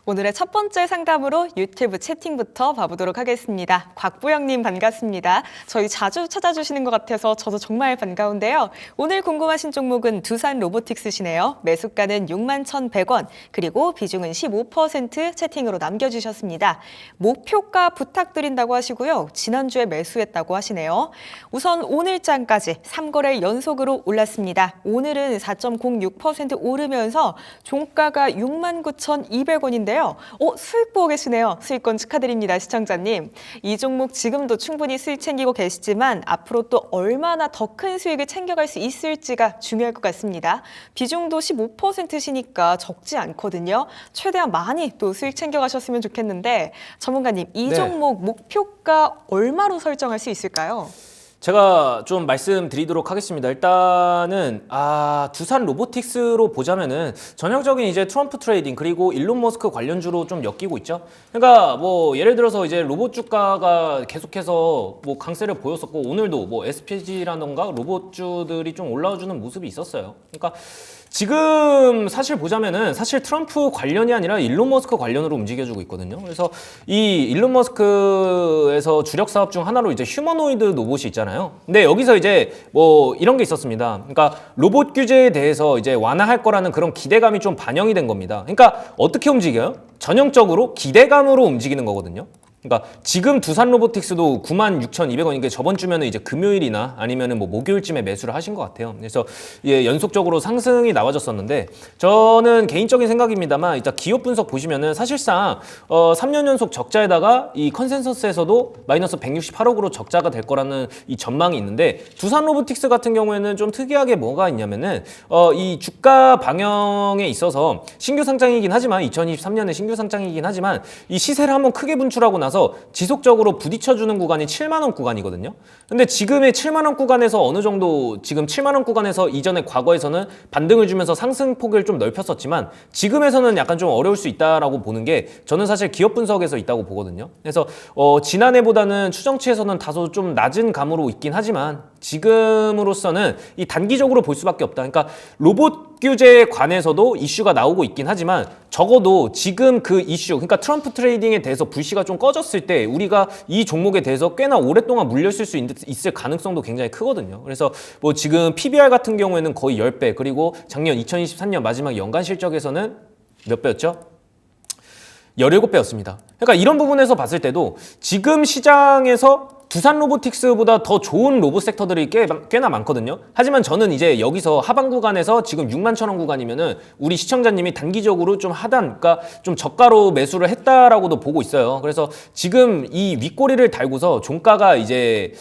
오늘의 첫 번째 상담으로 유튜브 채팅부터 봐보도록 하겠습니다. 곽부영님 반갑습니다. 저희 자주 찾아주시는 것 같아서 저도 정말 반가운데요. 오늘 궁금하신 종목은 두산 로보틱스시네요. 매수가는 61,100원, 그리고 비중은 15% 채팅으로 남겨주셨습니다. 목표가 부탁드린다고 하시고요. 지난주에 매수했다고 하시네요. 우선 오늘장까지 3거래 연속으로 올랐습니다. 오늘은 4.06% 오르면서 종가가 69,200원인데요. 수익 보고 계시네요. 수익권 축하드립니다, 시청자님. 이 종목 지금도 충분히 수익 챙기고 계시지만 앞으로 또 얼마나 더 큰 수익을 챙겨갈 수 있을지가 중요할 것 같습니다. 비중도 15%시니까 적지 않거든요. 최대한 많이 또 수익 챙겨가셨으면 좋겠는데 전문가님, 이 종목 목표가 얼마로 설정할 수 있을까요? 제가 좀 말씀드리도록 하겠습니다. 일단은 두산 로보틱스로 보자면은 전형적인 이제 트럼프 트레이딩 그리고 일론 머스크 관련주로 좀 엮이고 있죠. 그러니까 뭐 예를 들어서 이제 로봇 주가가 계속해서 뭐 강세를 보였었고, 오늘도 뭐 SPG라던가 로봇주들이 좀 올라와주는 모습이 있었어요. 그러니까 지금 사실 보자면은 사실 트럼프 관련이 아니라 일론 머스크 관련으로 움직여주고 있거든요. 그래서 이 일론 머스크에서 주력 사업 중 하나로 이제 휴머노이드 로봇이 있잖아요. 근데 여기서 이제 뭐 이런 게 있었습니다. 그러니까 로봇 규제에 대해서 이제 완화할 거라는 그런 기대감이 좀 반영이 된 겁니다. 그러니까 어떻게 움직여요? 전형적으로 기대감으로 움직이는 거거든요. 그러니까 지금 두산 로보틱스도 96,200원인 게 저번 주면은 이제 금요일이나 아니면은 뭐 목요일쯤에 매수를 하신 것 같아요. 그래서 연속적으로 상승이 나와줬었는데, 저는 개인적인 생각입니다만 일단 기업 분석 보시면은 사실상 3년 연속 적자에다가 이 컨센서스에서도 마이너스 168억으로 적자가 될 거라는 이 전망이 있는데, 두산 로보틱스 같은 경우에는 좀 특이하게 뭐가 있냐면은 이 주가 방향에 있어서 신규 상장이긴 하지만 2023년에 신규 상장이긴 하지만 이 시세를 한번 크게 분출하고 나서 지속적으로 부딪혀주는 구간이 7만원 구간이거든요. 근데 지금의 7만원 구간에서 어느 정도, 지금 7만원 구간에서 이전에 과거에서는 반등을 주면서 상승폭을 좀 넓혔었지만 지금에서는 약간 좀 어려울 수 있다라고 보는 게 저는 사실 기업 분석에서 있다고 보거든요. 그래서 지난해보다는 추정치에서는 다소 좀 낮은 감으로 있긴 하지만 지금으로서는 이 단기적으로 볼 수밖에 없다. 그러니까 로봇 규제에 관해서도 이슈가 나오고 있긴 하지만 적어도 지금 그 이슈, 그러니까 트럼프 트레이딩에 대해서 불씨가 좀 꺼졌을 때 우리가 이 종목에 대해서 꽤나 오랫동안 물렸을 수 있을 가능성도 굉장히 크거든요. 그래서 뭐 지금 PBR 같은 경우에는 거의 10배, 그리고 작년 2023년 마지막 연간 실적에서는 몇 배였죠? 17배였습니다. 그러니까 이런 부분에서 봤을 때도 지금 시장에서 두산 로보틱스보다 더 좋은 로봇 섹터들이 꽤나 많거든요. 하지만 저는 이제 여기서 하방 구간에서 지금 61,000원 구간이면은 우리 시청자님이 단기적으로 좀 하단, 그러니까 좀 저가로 매수를 했다라고도 보고 있어요. 그래서 지금 이 윗꼬리를 달고서 종가가 이제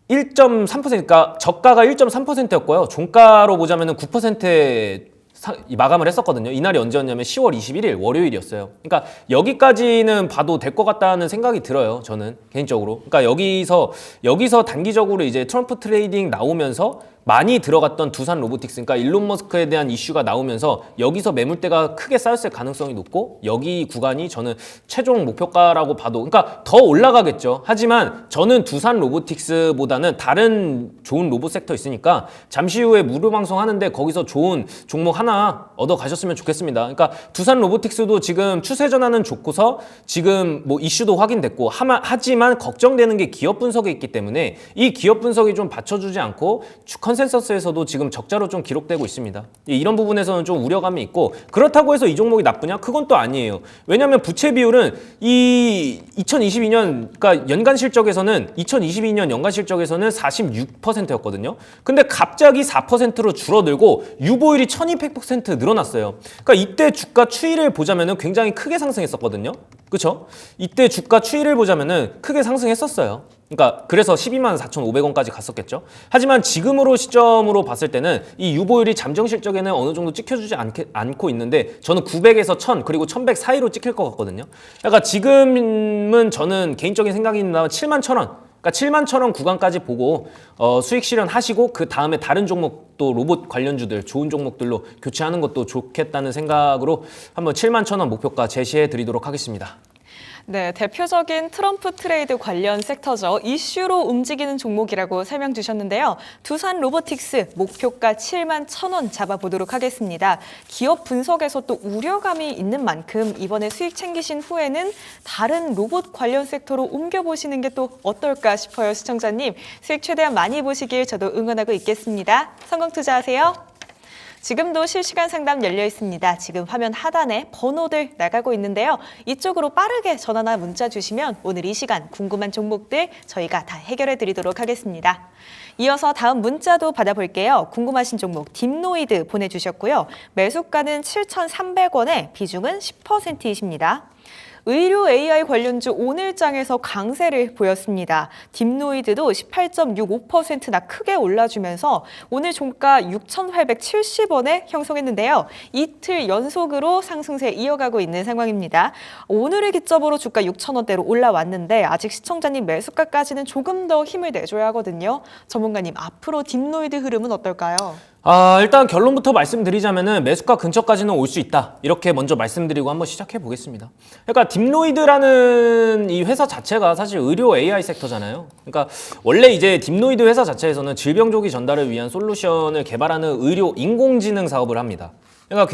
1.3%, 그러니까 저가가 1.3%였고요. 종가로 보자면은 9%에 마감을 했었거든요. 이날이 언제였냐면 10월 21일 월요일이었어요. 그러니까 여기까지는 봐도 될 것 같다는 생각이 들어요. 저는 개인적으로. 그러니까 여기서 단기적으로 이제 트럼프 트레이딩 나오면서 많이 들어갔던 두산 로보틱스, 그러니까 일론 머스크에 대한 이슈가 나오면서 여기서 매물대가 크게 쌓였을 가능성이 높고, 여기 구간이 저는 최종 목표가라고 봐도, 그러니까 더 올라가겠죠. 하지만 저는 두산 로보틱스보다는 다른 좋은 로봇 섹터 있으니까 잠시 후에 무료 방송 하는데 거기서 좋은 종목 하나 얻어 가셨으면 좋겠습니다. 그러니까 두산 로보틱스도 지금 추세 전환은 좋고서 지금 뭐 이슈도 확인됐고, 하지만 걱정되는 게 기업 분석에 있기 때문에 이 기업 분석이 좀 받쳐주지 않고 컨센서스에서도 지금 적자로 좀 기록되고 있습니다. 이런 부분에서는 좀 우려감이 있고, 그렇다고 해서 이 종목이 나쁘냐? 그건 또 아니에요. 왜냐하면 부채 비율은 이 2022년, 그러니까 연간 실적에서는 2022년 연간 실적에서는 46%였거든요. 근데 갑자기 4%로 줄어들고 유보율이 1200% 늘어났어요. 그러니까 이때 주가 추이를 보자면은 굉장히 크게 상승했었거든요. 그렇죠? 이때 주가 추이를 보자면은 크게 상승했었어요. 그러니까 그래서 124,500원까지 갔었겠죠. 하지만 지금으로 시점으로 봤을 때는 이 유보율이 잠정 실적에는 어느 정도 찍혀주지 않고 있는데, 저는 900에서 1000 그리고 1100 사이로 찍힐 것 같거든요. 그러니까 지금은 저는 개인적인 생각입니다만 71,000원, 그러니까 71,000원 구간까지 보고 수익 실현하시고 그 다음에 다른 종목, 또 로봇 관련주들 좋은 종목들로 교체하는 것도 좋겠다는 생각으로 한번 71,000원 목표가 제시해 드리도록 하겠습니다. 네, 대표적인 트럼프 트레이드 관련 섹터죠. 이슈로 움직이는 종목이라고 설명 주셨는데요. 두산 로보틱스 목표가 7만 1,000원 잡아보도록 하겠습니다. 기업 분석에서 또 우려감이 있는 만큼 이번에 수익 챙기신 후에는 다른 로봇 관련 섹터로 옮겨보시는 게 또 어떨까 싶어요, 시청자님. 수익 최대한 많이 보시길 저도 응원하고 있겠습니다. 성공 투자하세요. 지금도 실시간 상담 열려 있습니다. 지금 화면 하단에 번호들 나가고 있는데요. 이쪽으로 빠르게 전화나 문자 주시면 오늘 이 시간 궁금한 종목들 저희가 다 해결해 드리도록 하겠습니다. 이어서 다음 문자도 받아볼게요. 궁금하신 종목 딥노이드 보내주셨고요. 매수가는 7,300원에 비중은 10%이십니다. 의료 AI 관련주 오늘장에서 강세를 보였습니다. 딥노이드도 18.65%나 크게 올라주면서 오늘 종가 6,870원에 형성했는데요. 이틀 연속으로 상승세 이어가고 있는 상황입니다. 오늘을 기점으로 주가 6,000원대로 올라왔는데 아직 시청자님 매수가까지는 조금 더 힘을 내줘야 하거든요. 전문가님, 앞으로 딥노이드 흐름은 어떨까요? 일단 결론부터 말씀드리자면은 매수가 근처까지는 올 수 있다. 이렇게 먼저 말씀드리고 한번 시작해 보겠습니다. 그러니까 딥노이드라는 이 회사 자체가 사실 의료 AI 섹터잖아요. 그러니까 원래 이제 딥노이드 회사 자체에서는 질병 조기 전달을 위한 솔루션을 개발하는 의료 인공지능 사업을 합니다. 그러니까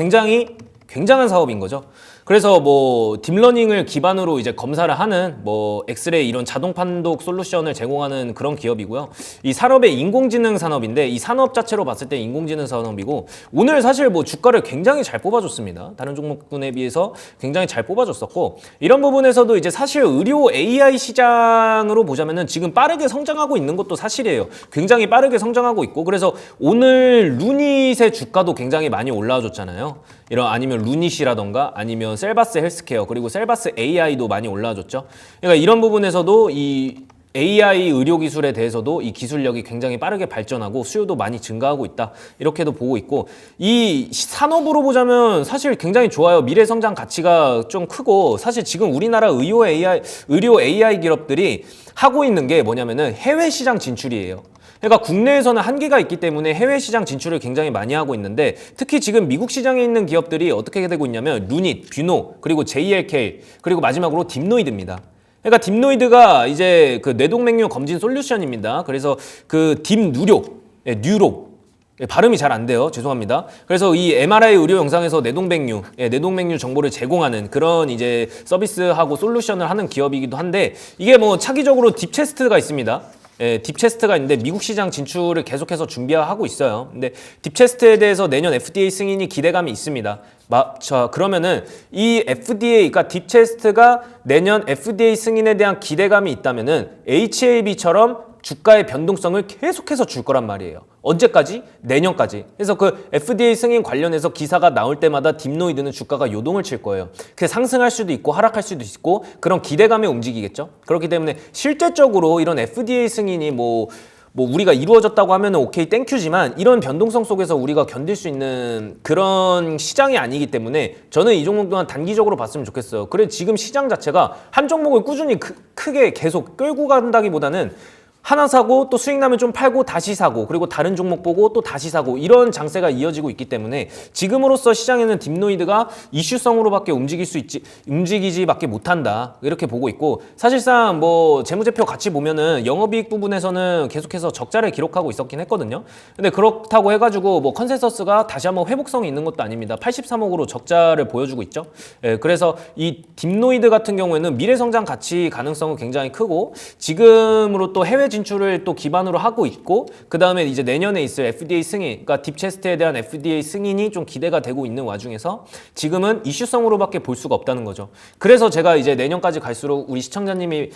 굉장한 사업인 거죠. 그래서 뭐 딥러닝을 기반으로 이제 검사를 하는 뭐 엑스레이 이런 자동 판독 솔루션을 제공하는 그런 기업이고요. 이 산업의 인공지능 산업인데 이 산업 자체로 봤을 때 인공지능 산업이고 오늘 사실 뭐 주가를 굉장히 잘 뽑아줬습니다. 다른 종목군에 비해서 굉장히 잘 뽑아줬었고 이런 부분에서도 이제 사실 의료 AI 시장으로 보자면은 지금 빠르게 성장하고 있는 것도 사실이에요. 굉장히 빠르게 성장하고 있고 그래서 오늘 루닛의 주가도 굉장히 많이 올라와줬잖아요. 이런 아니면 루닛이라던가 아니면 셀바스 헬스케어 그리고 셀바스 AI도 많이 올라와줬죠. 그러니까 이런 부분에서도 이 AI 의료 기술에 대해서도 이 기술력이 굉장히 빠르게 발전하고 수요도 많이 증가하고 있다. 이렇게도 보고 있고 이 산업으로 보자면 사실 굉장히 좋아요. 미래 성장 가치가 좀 크고 사실 지금 우리나라 의료 AI 기업들이 하고 있는 게 뭐냐면은 해외 시장 진출이에요. 그러니까 국내에서는 한계가 있기 때문에 해외 시장 진출을 굉장히 많이 하고 있는데 특히 지금 미국 시장에 있는 기업들이 어떻게 되고 있냐면 루닛, 뷰노, 그리고 JLK, 그리고 마지막으로 딥노이드입니다. 그러니까 딥노이드가 이제 그 뇌동맥류 검진 솔루션입니다. 그래서 그 딥뉴로, 뉴로 발음이 잘 안 돼요. 죄송합니다. 그래서 이 MRI 의료 영상에서 뇌동맥류 정보를 제공하는 그런 이제 서비스하고 솔루션을 하는 기업이기도 한데 이게 뭐 차기적으로 딥체스트가 있습니다. 딥체스트가 있는데 미국 시장 진출을 계속해서 준비하고 있어요. 근데 딥체스트에 대해서 내년 FDA 승인이 기대감이 있습니다. 자, 그러면은 이 FDA, 그러니까 딥체스트가 내년 FDA 승인에 대한 기대감이 있다면은 HAB처럼 주가의 변동성을 계속해서 줄 거란 말이에요. 언제까지? 내년까지. 그래서 그 FDA 승인 관련해서 기사가 나올 때마다 딥노이드는 주가가 요동을 칠 거예요. 그게 상승할 수도 있고 하락할 수도 있고 그런 기대감에 움직이겠죠. 그렇기 때문에 실제적으로 이런 FDA 승인이 뭐 우리가 이루어졌다고 하면 오케이 땡큐지만 이런 변동성 속에서 우리가 견딜 수 있는 그런 시장이 아니기 때문에 저는 이 종목 또한 단기적으로 봤으면 좋겠어요. 그래 지금 시장 자체가 한 종목을 꾸준히 크게 계속 끌고 간다기보다는 하나 사고 또 수익 나면 좀 팔고 다시 사고 그리고 다른 종목 보고 또 다시 사고 이런 장세가 이어지고 있기 때문에 지금으로서 시장에는 딥노이드가 이슈성으로밖에 움직이지밖에 못한다 이렇게 보고 있고 사실상 뭐 재무제표 같이 보면은 영업이익 부분에서는 계속해서 적자를 기록하고 있었긴 했거든요. 근데 그렇다고 해가지고 뭐 컨센서스가 다시 한번 회복성이 있는 것도 아닙니다. 83억으로 적자를 보여주고 있죠. 그래서 이 딥노이드 같은 경우에는 미래 성장 가치 가능성은 굉장히 크고 지금으로 또 해외 진출을 또 기반으로 하고 있고 그 다음에 이제 내년에 있을 FDA 승인, 그러니까 딥체스트에 대한 FDA 승인이 좀 기대가 되고 있는 와중에서 지금은 이슈성으로밖에 볼 수가 없다는 거죠. 그래서 제가 이제 내년까지 갈수록 우리 시청자님이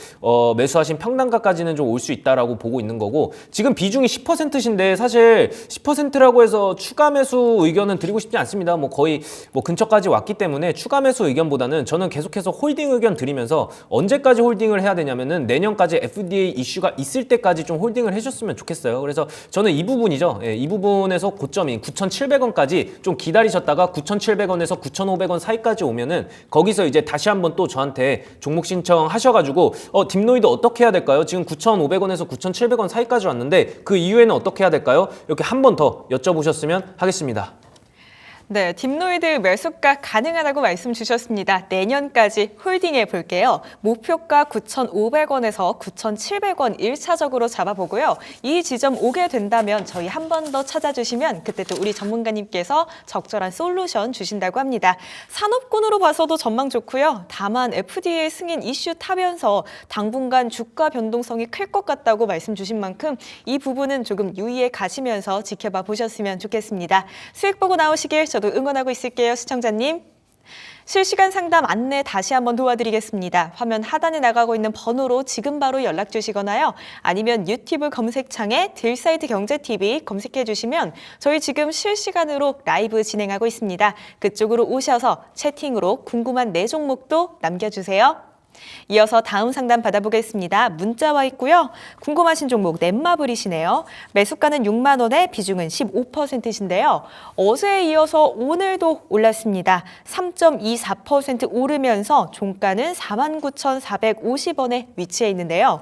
매수하신 평단가까지는 좀 올 수 있다라고 보고 있는 거고 지금 비중이 10%신데 사실 10%라고 해서 추가 매수 의견은 드리고 싶지 않습니다. 뭐 거의 뭐 근처까지 왔기 때문에 추가 매수 의견보다는 저는 계속해서 홀딩 의견 드리면서 언제까지 홀딩을 해야 되냐면은 내년까지 FDA 이슈가 있을 때까지 좀 홀딩을 해줬으면 좋겠어요. 그래서 저는 이 부분이죠. 이 부분에서 고점인 9,700원까지 좀 기다리셨다가 9,700원에서 9,500원 사이까지 오면은 거기서 이제 다시 한번 또 저한테 종목 신청하셔가지고 딥노이드 어떻게 해야 될까요? 지금 9,500원에서 9,700원 사이까지 왔는데 그 이후에는 어떻게 해야 될까요? 이렇게 한 번 더 여쭤보셨으면 하겠습니다. 네, 딥노이드 매수가 가능하다고 말씀 주셨습니다. 내년까지 홀딩해 볼게요. 목표가 9,500원에서 9,700원 1차적으로 잡아보고요. 이 지점 오게 된다면 저희 한 번 더 찾아주시면 그때 또 우리 전문가님께서 적절한 솔루션 주신다고 합니다. 산업군으로 봐서도 전망 좋고요. 다만 FDA 승인 이슈 타면서 당분간 주가 변동성이 클 것 같다고 말씀 주신 만큼 이 부분은 조금 유의해 가시면서 지켜봐 보셨으면 좋겠습니다. 수익 보고 나오시길 저도 응원하고 있을게요, 시청자님. 실시간 상담 안내 다시 한번 도와드리겠습니다. 화면 하단에 나가고 있는 번호로 지금 바로 연락 주시거나요. 아니면 유튜브 검색창에 딜사이트 경제TV 검색해 주시면 저희 지금 실시간으로 라이브 진행하고 있습니다. 그쪽으로 오셔서 채팅으로 궁금한 내 종목도 남겨주세요. 이어서 다음 상담 받아보겠습니다. 문자 와 있고요. 궁금하신 종목 넷마블이시네요. 매수가는 6만 원에 비중은 15%신데요. 어제에 이어서 오늘도 올랐습니다. 3.24% 오르면서 종가는 49,450원에 위치해 있는데요.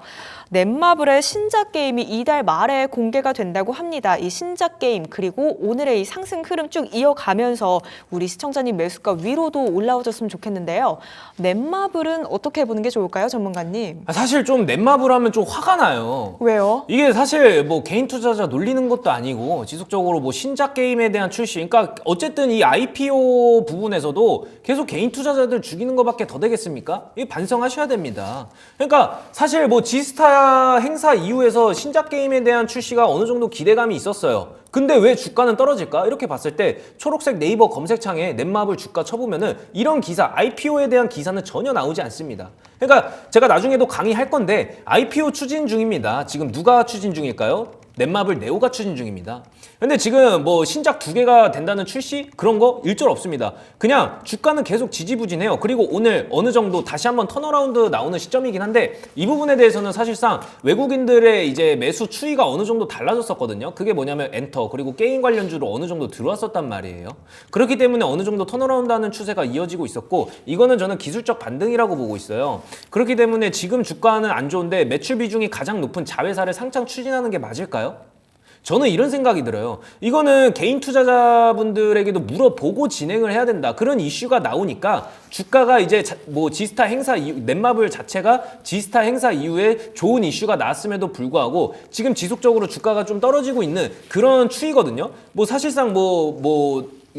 넷마블의 신작 게임이 이달 말에 공개가 된다고 합니다. 이 신작 게임 그리고 오늘의 이 상승 흐름 쭉 이어가면서 우리 시청자님 매수가 위로도 올라오셨으면 좋겠는데요. 넷마블은 어떻게 보는 게 좋을까요, 전문가님? 사실 좀 넷마블 하면 좀 화가 나요. 왜요? 이게 사실 뭐 개인 투자자 놀리는 것도 아니고 지속적으로 뭐 신작 게임에 대한 출시, 그러니까 어쨌든 이 IPO 부분에서도 계속 개인 투자자들 죽이는 것밖에 더 되겠습니까? 이 반성하셔야 됩니다. 그러니까 사실 뭐 지스타 행사 이후에서 신작 게임에 대한 출시가 어느 정도 기대감이 있었어요. 근데 왜 주가는 떨어질까? 이렇게 봤을 때 초록색 네이버 검색창에 넷마블 주가 쳐보면은 이런 기사, IPO에 대한 기사는 전혀 나오지 않습니다. 그러니까 제가 나중에도 강의할 건데 IPO 추진 중입니다. 지금 누가 추진 중일까요? 넷마블 네오가 추진 중입니다. 근데 지금 뭐 신작 2개가 된다는 출시 그런 거 일절 없습니다. 그냥 주가는 계속 지지부진해요. 그리고 오늘 어느 정도 다시 한번 턴어라운드 나오는 시점이긴 한데 이 부분에 대해서는 사실상 외국인들의 이제 매수 추이가 어느 정도 달라졌었거든요. 그게 뭐냐면 엔터 그리고 게임 관련주로 어느 정도 들어왔었단 말이에요. 그렇기 때문에 어느 정도 턴어라운드 하는 추세가 이어지고 있었고 이거는 저는 기술적 반등이라고 보고 있어요. 그렇기 때문에 지금 주가는 안 좋은데 매출 비중이 가장 높은 자회사를 상장 추진하는 게 맞을까요? 저는 이런 생각이 들어요. 이거는 개인 투자자분들에게도 물어보고 진행을 해야 된다. 그런 이슈가 나오니까 주가가 이제 뭐 지스타 행사 이후, 넷마블 자체가 지스타 행사 이후에 좋은 이슈가 나왔음에도 불구하고 지금 지속적으로 주가가 좀 떨어지고 있는 그런 추이거든요. 뭐 사실상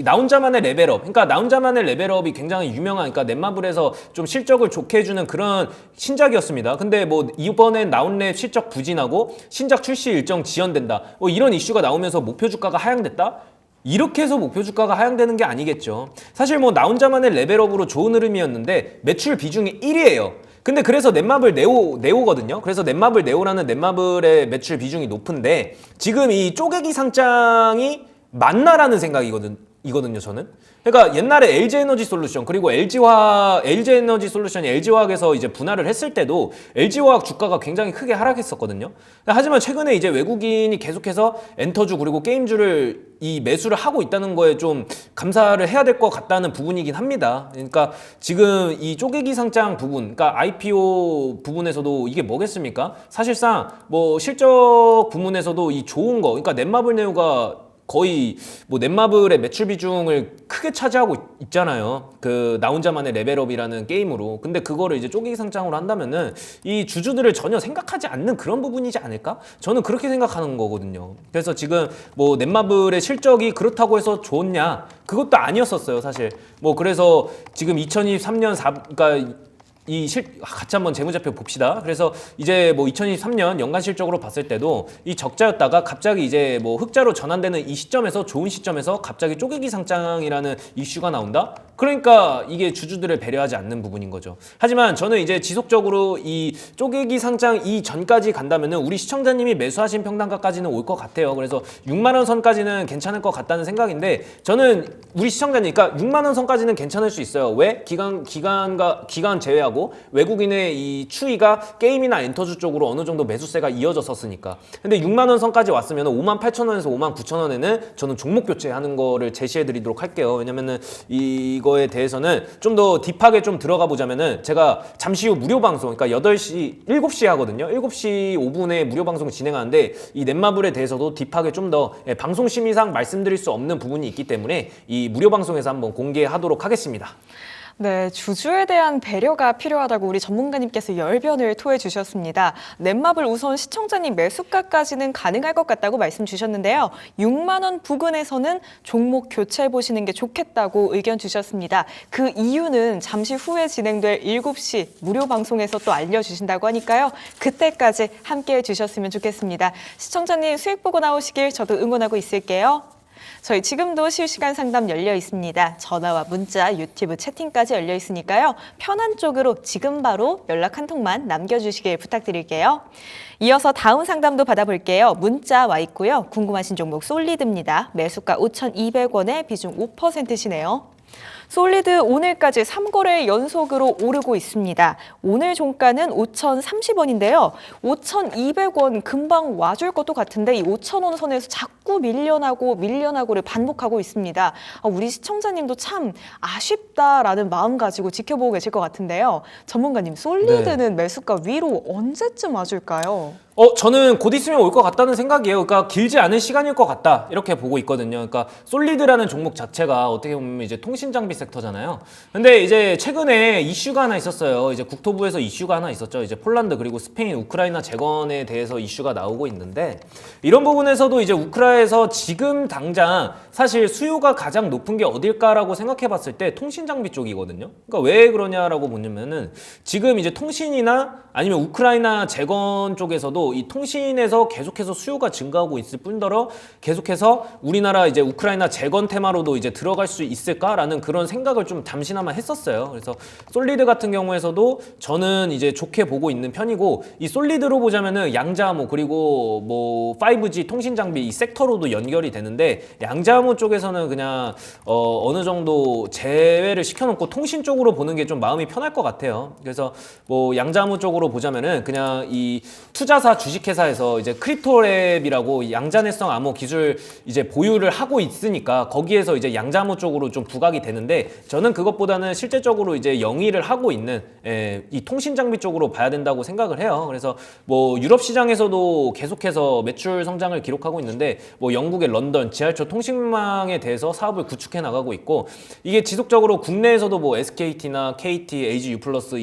나 혼자만의 레벨업, 그러니까 나 혼자만의 레벨업이 굉장히 유명한, 그러니까 넷마블에서 좀 실적을 좋게 해주는 그런 신작이었습니다. 근데 뭐 이번엔 나온랩 실적 부진하고 신작 출시 일정 지연된다. 뭐 이런 이슈가 나오면서 목표 주가가 하향됐다? 이렇게 해서 목표 주가가 하향되는 게 아니겠죠. 사실 뭐 나 혼자만의 레벨업으로 좋은 흐름이었는데 매출 비중이 1위예요. 근데 그래서 넷마블 네오거든요. 그래서 넷마블 네오라는 넷마블의 매출 비중이 높은데 지금 이 쪼개기 상장이 맞나라는 생각이거든요, 저는. 그러니까 옛날에 LG에너지솔루션 그리고 LG에너지솔루션이 LG화학에서 이제 분할을 했을 때도 LG화학 주가가 굉장히 크게 하락했었거든요. 하지만 최근에 이제 외국인이 계속해서 엔터주 그리고 게임주를 이 매수를 하고 있다는 거에 좀 감사를 해야 될 것 같다는 부분이긴 합니다. 그러니까 지금 이 쪼개기 상장 부분, 그러니까 IPO 부분에서도 이게 뭐겠습니까? 사실상 뭐 실적 부분에서도 이 좋은 거, 그러니까 넷마블 네오가 거의 뭐 넷마블의 매출 비중을 크게 차지하고 있잖아요. 그 나 혼자만의 레벨업이라는 게임으로. 근데 그거를 이제 쪼개기 상장으로 한다면은 이 주주들을 전혀 생각하지 않는 그런 부분이지 않을까? 저는 그렇게 생각하는 거거든요. 그래서 지금 뭐 넷마블의 실적이 그렇다고 해서 좋냐? 그것도 아니었었어요, 사실. 뭐 그래서 지금 2023년 그러니까 같이 한번 재무제표 봅시다. 그래서 이제 뭐 2023년 연간 실적으로 봤을 때도 이 적자였다가 갑자기 이제 뭐 흑자로 전환되는 이 시점에서 좋은 시점에서 갑자기 쪼개기 상장이라는 이슈가 나온다? 그러니까 이게 주주들을 배려하지 않는 부분인 거죠. 하지만 저는 이제 지속적으로 이 쪼개기 상장 이전까지 간다면은 우리 시청자님이 매수하신 평단가까지는 올 것 같아요. 그래서 6만 원 선까지는 괜찮을 것 같다는 생각인데 저는 우리 시청자님, 그러니까 6만 원 선까지는 괜찮을 수 있어요. 왜? 기간 제외하고 하고 외국인의 이 추이가 게임이나 엔터주 쪽으로 어느 정도 매수세가 이어졌었으니까. 근데 6만 원 선까지 왔으면 5만 8천 원에서 5만 9천 원에는 저는 종목 교체하는 거를 제시해 드리도록 할게요. 왜냐면은 이거에 대해서는 좀 더 딥하게 좀 들어가 보자면은 제가 잠시 후 무료 방송, 그러니까 8시, 7시에 하거든요. 7시 5분에 무료 방송을 진행하는데 이 넷마블에 대해서도 딥하게 좀 더 방송 심의상 말씀드릴 수 없는 부분이 있기 때문에 이 무료 방송에서 한번 공개하도록 하겠습니다. 네, 주주에 대한 배려가 필요하다고 우리 전문가님께서 열변을 토해 주셨습니다. 넷마블 우선 시청자님 매수가까지는 가능할 것 같다고 말씀 주셨는데요. 6만 원 부근에서는 종목 교체해 보시는 게 좋겠다고 의견 주셨습니다. 그 이유는 잠시 후에 진행될 7시 무료 방송에서 또 알려주신다고 하니까요. 그때까지 함께해 주셨으면 좋겠습니다. 시청자님 수익 보고 나오시길 저도 응원하고 있을게요. 저희 지금도 실시간 상담 열려 있습니다. 전화와 문자, 유튜브 채팅까지 열려 있으니까요. 편한 쪽으로 지금 바로 연락 한 통만 남겨주시길 부탁드릴게요. 이어서 다음 상담도 받아볼게요. 문자 와 있고요. 궁금하신 종목 솔리드입니다. 매수가 5,200원에 비중 5%시네요. 솔리드 오늘까지 3거래 연속으로 오르고 있습니다. 오늘 종가는 5,030원인데요. 5,200원 금방 와줄 것도 같은데 이 5,000원 선에서 자꾸 밀려나고를 반복하고 있습니다. 우리 시청자님도 참 아쉽다라는 마음 가지고 지켜보고 계실 것 같은데요. 전문가님, 솔리드는 매수가 위로 언제쯤 와줄까요? 저는 곧 있으면 올 것 같다는 생각이에요. 그러니까 길지 않은 시간일 것 같다 이렇게 보고 있거든요. 그러니까 솔리드라는 종목 자체가 어떻게 보면 이제 통신장비 섹터잖아요. 근데 이제 최근에 이슈가 하나 있었어요. 이제 국토부에서 이슈가 하나 있었죠. 이제 폴란드 그리고 스페인, 우크라이나 재건에 대해서 이슈가 나오고 있는데 이런 부분에서도 이제 우크라이나에서 지금 당장 사실 수요가 가장 높은 게 어딜까라고 생각해봤을 때 통신장비 쪽이거든요. 그러니까 왜 그러냐라고 보냐면은 지금 이제 통신이나 아니면 우크라이나 재건 쪽에서도 이 통신에서 계속해서 수요가 증가하고 있을 뿐더러 계속해서 우리나라 이제 우크라이나 재건 테마로도 이제 들어갈 수 있을까라는 그런 생각을 좀 잠시나마 했었어요. 그래서 솔리드 같은 경우에서도 저는 이제 좋게 보고 있는 편이고 이 솔리드로 보자면은 양자암호 그리고 뭐 5G 통신 장비 이 섹터로도 연결이 되는데 양자암호 쪽에서는 그냥 어느 정도 제외를 시켜놓고 통신 쪽으로 보는 게 좀 마음이 편할 것 같아요. 그래서 뭐 양자암호 쪽으로 보자면은 그냥 이 투자사 주식회사에서 이제 크립토랩이라고 양자내성 암호 기술 이제 보유를 하고 있으니까 거기에서 이제 양자암호 쪽으로 좀 부각이 되는데 저는 그것보다는 실제적으로 이제 영위를 하고 있는 이 통신 장비 쪽으로 봐야 된다고 생각을 해요. 그래서 뭐 유럽 시장에서도 계속해서 매출 성장을 기록하고 있는데 뭐 영국의 런던 지하철 통신망에 대해서 사업을 구축해 나가고 있고 이게 지속적으로 국내에서도 뭐 SKT나 KT, AGU 플러스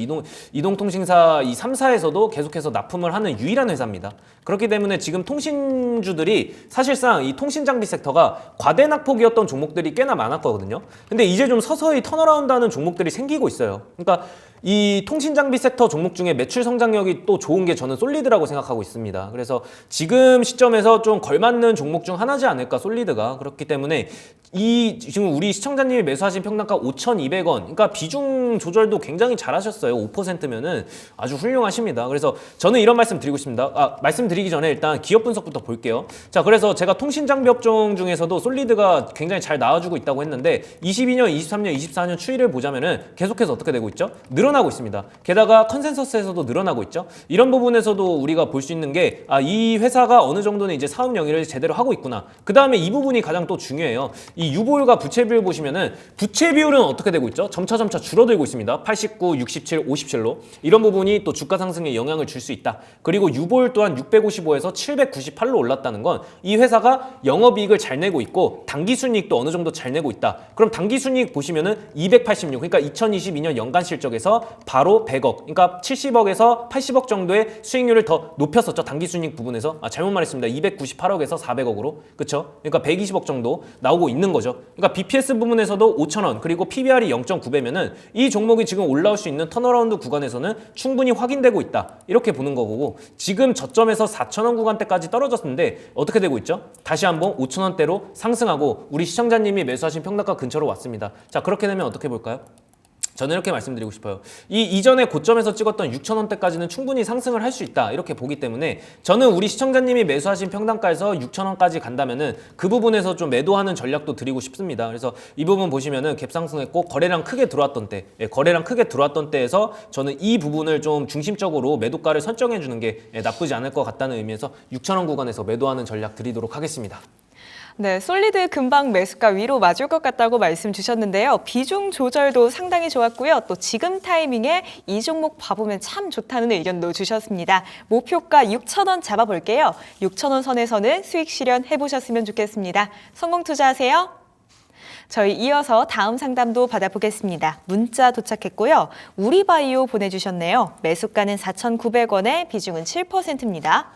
이동통신사 이 3사에서도 계속해서 납품을 하는 유일한 회사입니다. 그렇기 때문에 지금 통신주들이 사실상 이 통신장비 섹터가 과대 낙폭이었던 종목들이 꽤나 많았거든요. 근데 이제 좀 서서히 턴어라운드하는 종목들이 생기고 있어요. 그러니까 이 통신장비 섹터 종목 중에 매출 성장력이 또 좋은 게 저는 솔리드라고 생각하고 있습니다. 그래서 지금 시점에서 좀 걸맞는 종목 중 하나지 않을까 솔리드가. 그렇기 때문에 이 지금 우리 시청자님이 매수하신 평단가 5,200원 그러니까 비중 조절도 굉장히 잘하셨어요. 5%면은 아주 훌륭하십니다. 그래서 저는 이런 말씀 드리고 싶습니다. 말씀드리기 전에 일단 기업 분석부터 볼게요. 자, 그래서 제가 통신장비 업종 중에서도 솔리드가 굉장히 잘 나와주고 있다고 했는데 22년, 23년, 24년 추이를 보자면은 계속해서 어떻게 되고 있죠? 늘어나고 있습니다. 게다가 컨센서스에서도 늘어나고 있죠. 이런 부분에서도 우리가 볼 수 있는 게 이 회사가 어느 정도는 이제 사업 영위를 제대로 하고 있구나. 그 다음에 이 부분이 가장 또 중요해요. 이 유보율과 부채 비율 보시면은 부채 비율은 어떻게 되고 있죠? 점차 줄어들고 있습니다. 89, 67, 57로 이런 부분이 또 주가 상승에 영향을 줄 수 있다. 그리고 유보율 또한 655에서 798로 올랐다는 건 이 회사가 영업이익을 잘 내고 있고 당기순이익도 어느 정도 잘 내고 있다. 그럼 당기순이익 보시면은 286 그러니까 2022년 연간 실적에서 바로 100억 그러니까 70억에서 80억 정도의 수익률을 더 높였었죠. 당기순이익 부분에서 잘못 말했습니다. 298억에서 400억으로 그렇죠? 그러니까 120억 정도 나오고 있는 거죠. 그러니까 BPS 부분에서도 5,000원 그리고 PBR이 0.9배면은 이 종목이 지금 올라올 수 있는 턴어라운드 구간에서는 충분히 확인되고 있다. 이렇게 보는 거고 지금 저점에서 4,000원 구간대까지 떨어졌는데 어떻게 되고 있죠? 다시 한번 5,000원대로 상승하고 우리 시청자님이 매수하신 평단가 근처로 왔습니다. 자, 그렇게 되면 어떻게 볼까요? 저는 이렇게 말씀드리고 싶어요. 이 이전에 고점에서 찍었던 6,000원대까지는 충분히 상승을 할 수 있다 이렇게 보기 때문에 저는 우리 시청자님이 매수하신 평단가에서 6,000원까지 간다면은 그 부분에서 좀 매도하는 전략도 드리고 싶습니다. 그래서 이 부분 보시면은 갭 상승했고 거래량 크게 들어왔던 때, 거래량 크게 들어왔던 때에서 저는 이 부분을 좀 중심적으로 매도가를 설정해 주는 게 나쁘지 않을 것 같다는 의미에서 6,000원 구간에서 매도하는 전략 드리도록 하겠습니다. 네, 솔리드 금방 매수가 위로 맞을 것 같다고 말씀 주셨는데요. 비중 조절도 상당히 좋았고요. 또 지금 타이밍에 이 종목 봐보면 참 좋다는 의견도 주셨습니다. 목표가 6,000원 잡아볼게요. 6,000원 선에서는 수익 실현 해보셨으면 좋겠습니다. 성공 투자하세요. 저희 이어서 다음 상담도 받아보겠습니다. 문자 도착했고요. 우리바이오 보내주셨네요. 매수가는 4,900원에 비중은 7%입니다.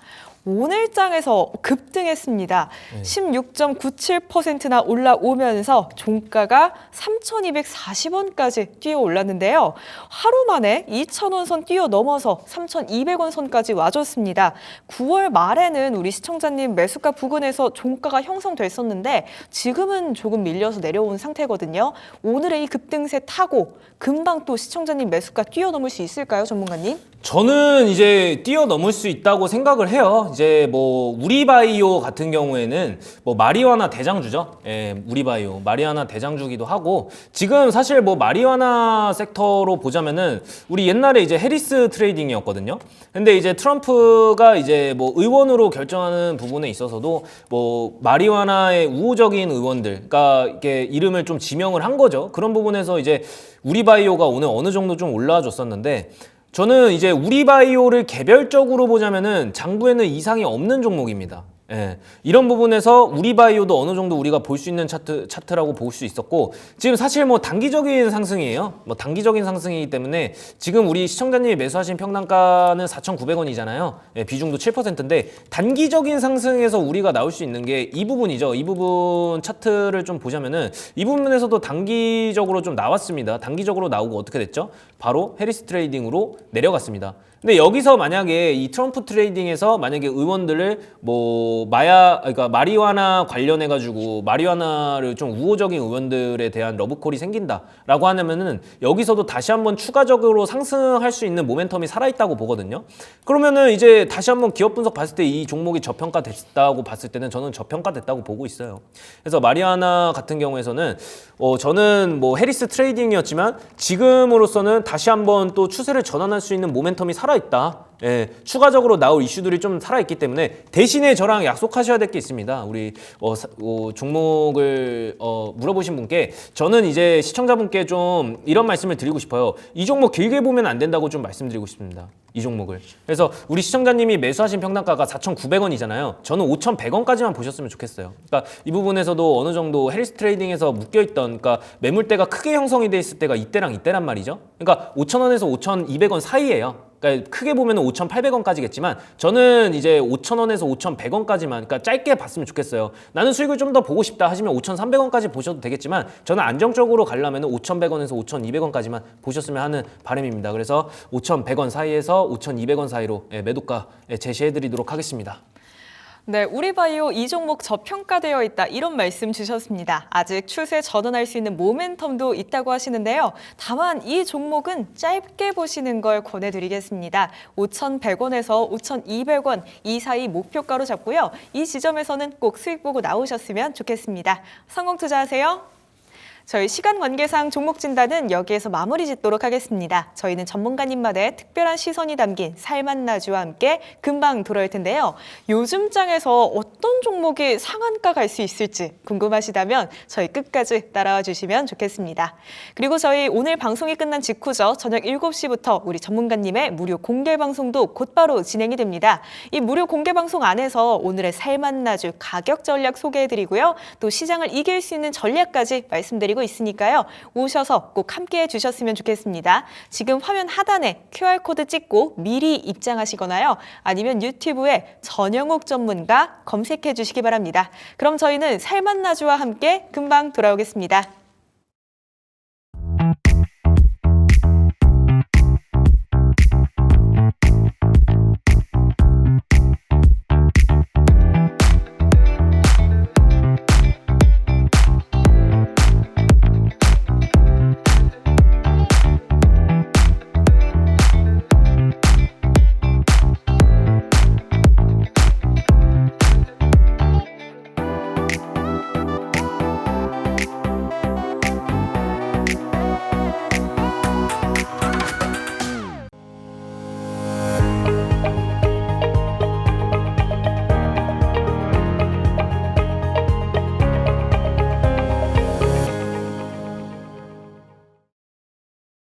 오늘장에서 급등했습니다. 16.97%나 올라오면서 종가가 3,240원까지 뛰어 올랐는데요. 하루 만에 2,000원 선 뛰어넘어서 3,200원 선까지 와줬습니다. 9월 말에는 우리 시청자님 매수가 부근에서 종가가 형성됐었는데 지금은 조금 밀려서 내려온 상태거든요. 오늘의 이 급등세 타고 금방 또 시청자님 매수가 뛰어넘을 수 있을까요, 전문가님? 저는 이제 뛰어넘을 수 있다고 생각을 해요. 이제 뭐 우리바이오 같은 경우에는 뭐 마리화나 대장주죠. 예, 우리바이오 마리화나 대장주기도 하고 지금 사실 뭐 마리화나 섹터로 보자면은 우리 옛날에 이제 해리스 트레이딩이었거든요. 근데 이제 트럼프가 이제 뭐 의원으로 결정하는 부분에 있어서도 뭐 마리화나의 우호적인 의원들, 그러니까 이렇게 이름을 좀 지명을 한 거죠. 그런 부분에서 이제 우리바이오가 오늘 어느 정도 좀 올라와 줬었는데. 저는 이제 우리바이오를 개별적으로 보자면은 장부에는 이상이 없는 종목입니다. 예, 이런 부분에서 우리바이오도 어느 정도 우리가 볼 수 있는 차트라고 볼 수 있었고 지금 사실 뭐 단기적인 상승이에요. 뭐 단기적인 상승이기 때문에 지금 우리 시청자님이 매수하신 평단가는 4,900원이잖아요. 예, 비중도 7%인데 단기적인 상승에서 우리가 나올 수 있는 게 이 부분이죠. 이 부분 차트를 좀 보자면은 이 부분에서도 단기적으로 좀 나왔습니다. 단기적으로 나오고 어떻게 됐죠? 바로 해리스 트레이딩으로 내려갔습니다. 근데 여기서 만약에 이 트럼프 트레이딩에서 만약에 의원들을 뭐 그러니까 마리화나 관련해 가지고 마리화나를 좀 우호적인 의원들에 대한 러브콜이 생긴다라고 하면은 여기서도 다시 한번 추가적으로 상승할 수 있는 모멘텀이 살아있다고 보거든요. 그러면은 이제 다시 한번 기업 분석 봤을 때 이 종목이 저평가됐다고 봤을 때는 저는 저평가됐다고 보고 있어요. 그래서 마리화나 같은 경우에서는 저는 뭐 해리스 트레이딩이었지만 지금으로서는 다시 한번 또 추세를 전환할 수 있는 모멘텀이 살아있다. 예, 추가적으로 나올 이슈들이 좀 살아있기 때문에 대신에 저랑 약속하셔야 될 게 있습니다. 우리 종목을 물어보신 분께 저는 이제 시청자분께 좀 이런 말씀을 드리고 싶어요. 이 종목 길게 보면 안 된다고 좀 말씀드리고 싶습니다. 이 종목을. 그래서 우리 시청자님이 매수하신 평단가가 4,900원이잖아요. 저는 5,100원까지만 보셨으면 좋겠어요. 그러니까 이 부분에서도 어느 정도 해리스 트레이딩에서 묶여있던 그러니까 매물대가 크게 형성이 돼 있을 때가 이때랑 이때란 말이죠. 그러니까 5,000원에서 5,200원 사이예요. 그러니까 크게 보면은 5,800원까지겠지만 저는 이제 5,000원에서 5,100원까지만 그러니까 짧게 봤으면 좋겠어요. 나는 수익을 좀 더 보고 싶다 하시면 5,300원까지 보셔도 되겠지만 저는 안정적으로 가려면은 5,100원에서 5,200원까지만 보셨으면 하는 바람입니다. 그래서 5,100원 사이에서 5,200원 사이로 매도가 제시해 드리도록 하겠습니다. 네, 우리바이오 이 종목 저평가되어 있다 이런 말씀 주셨습니다. 아직 추세 전환할 수 있는 모멘텀도 있다고 하시는데요. 다만 이 종목은 짧게 보시는 걸 권해드리겠습니다. 5,100원에서 5,200원 이 사이 목표가로 잡고요. 이 지점에서는 꼭 수익 보고 나오셨으면 좋겠습니다. 성공 투자하세요. 저희 시간 관계상 종목 진단은 여기에서 마무리 짓도록 하겠습니다. 저희는 전문가님만의 특별한 시선이 담긴 살만나주와 함께 금방 돌아올 텐데요. 요즘 장에서 어떤 종목이 상한가 갈 수 있을지 궁금하시다면 저희 끝까지 따라와 주시면 좋겠습니다. 그리고 저희 오늘 방송이 끝난 직후죠. 저녁 7시부터 우리 전문가님의 무료 공개 방송도 곧바로 진행이 됩니다. 이 무료 공개 방송 안에서 오늘의 살만나주 가격 전략 소개해드리고요. 또 시장을 이길 수 있는 전략까지 말씀드리고 있으니까요. 오셔서 꼭 함께해 주셨으면 좋겠습니다. 지금 화면 하단에 QR코드 찍고 미리 입장하시거나요. 아니면 유튜브에 전영욱 전문가 검색해 주시기 바랍니다. 그럼 저희는 살만나주와 함께 금방 돌아오겠습니다.